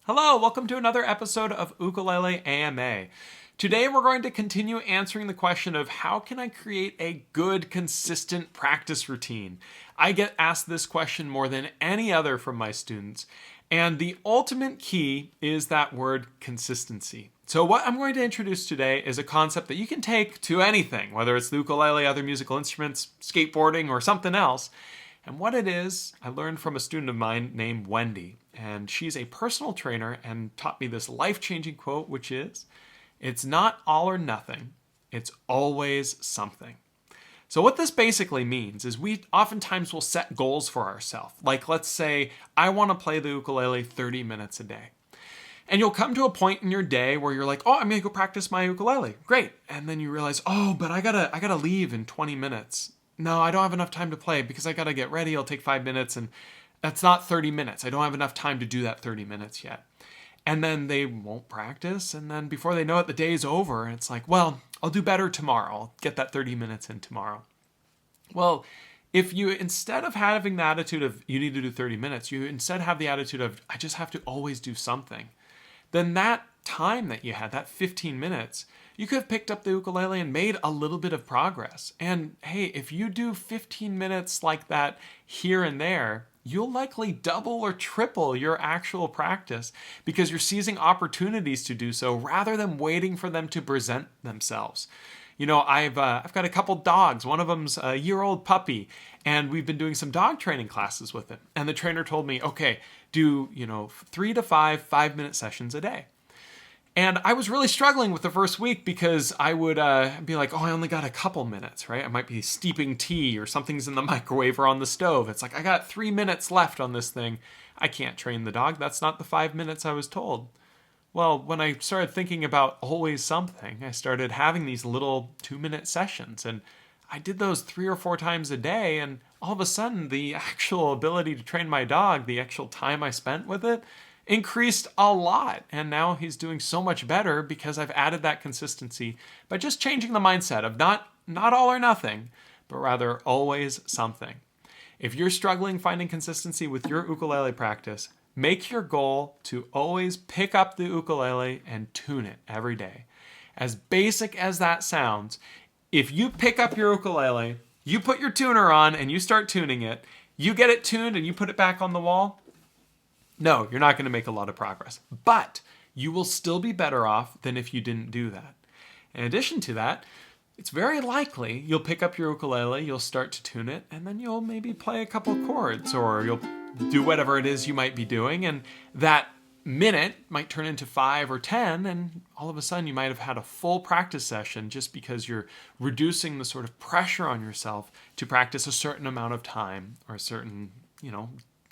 Hello, welcome to another episode of Ukulele AMA. Today we're going to continue answering the question of how can I create a good, consistent practice routine? I get asked this question more than any other from my students, and the ultimate key is that word consistency. So what I'm going to introduce today is a concept that you can take to anything, whether it's the ukulele, other musical instruments, skateboarding, or something else. And what it is, I learned from a student of mine named Wendy. And she's a personal trainer and taught me this life-changing quote, which is, "It's not all or nothing, it's always something." So what this basically means is we oftentimes will set goals for ourselves. Like let's say, I want to play the ukulele 30 minutes a day. And you'll come to a point in your day where you're like, oh, I'm going to go practice my ukulele. Great. And then you realize, oh, but I gotta leave in 20 minutes. No, I don't have enough time to play because I gotta get ready. It'll take 5 minutes and that's not 30 minutes. I don't have enough time to do that 30 minutes yet. And then they won't practice. And then before they know it, the day's over. And it's like, well, I'll do better tomorrow. I'll get that 30 minutes in tomorrow. Well, if you, instead of having the attitude of you need to do 30 minutes, you instead have the attitude of I just have to always do something, then that time that you had, that 15 minutes, you could have picked up the ukulele and made a little bit of progress. And hey, if you do 15 minutes like that here and there, you'll likely double or triple your actual practice because you're seizing opportunities to do so rather than waiting for them to present themselves. You know, I've got a couple dogs. One of them's a year-old puppy, and we've been doing some dog training classes with him. And the trainer told me, okay, do 3 to 5 5-minute sessions a day. And I was really struggling with the first week because I would be like, oh, I only got a couple minutes, right? I might be steeping tea or something's in the microwave or on the stove. It's like, I got 3 minutes left on this thing. I can't train the dog. That's not the 5 minutes I was told. Well, when I started thinking about always something, I started having these little 2-minute sessions. And I did those 3 or 4 times a day. And all of a sudden, the actual ability to train my dog, the actual time I spent with it, increased a lot. And now he's doing so much better because I've added that consistency by just changing the mindset of not all or nothing, but rather always something. If you're struggling finding consistency with your ukulele practice, make your goal to always pick up the ukulele and tune it every day. As basic as that sounds, if you pick up your ukulele, you put your tuner on and you start tuning it, you get it tuned and you put it back on the wall, no, you're not going to make a lot of progress. But you will still be better off than if you didn't do that. In addition to that, it's very likely you'll pick up your ukulele, you'll start to tune it, and then you'll maybe play a couple chords or you'll do whatever it is you might be doing. And that minute might turn into 5 or 10, and all of a sudden you might have had a full practice session just because you're reducing the sort of pressure on yourself to practice a certain amount of time or a certain,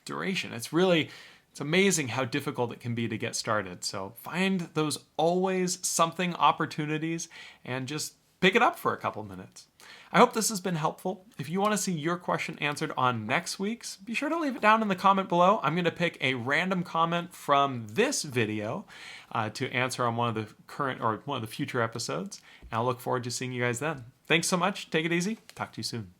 duration. It's amazing how difficult it can be to get started. So find those always something opportunities and just pick it up for a couple minutes. I hope this has been helpful. If you want to see your question answered on next week's, be sure to leave it down in the comment below. I'm going to pick a random comment from this video to answer on one of the current or one of the future episodes. And I'll look forward to seeing you guys then. Thanks so much. Take it easy. Talk to you soon.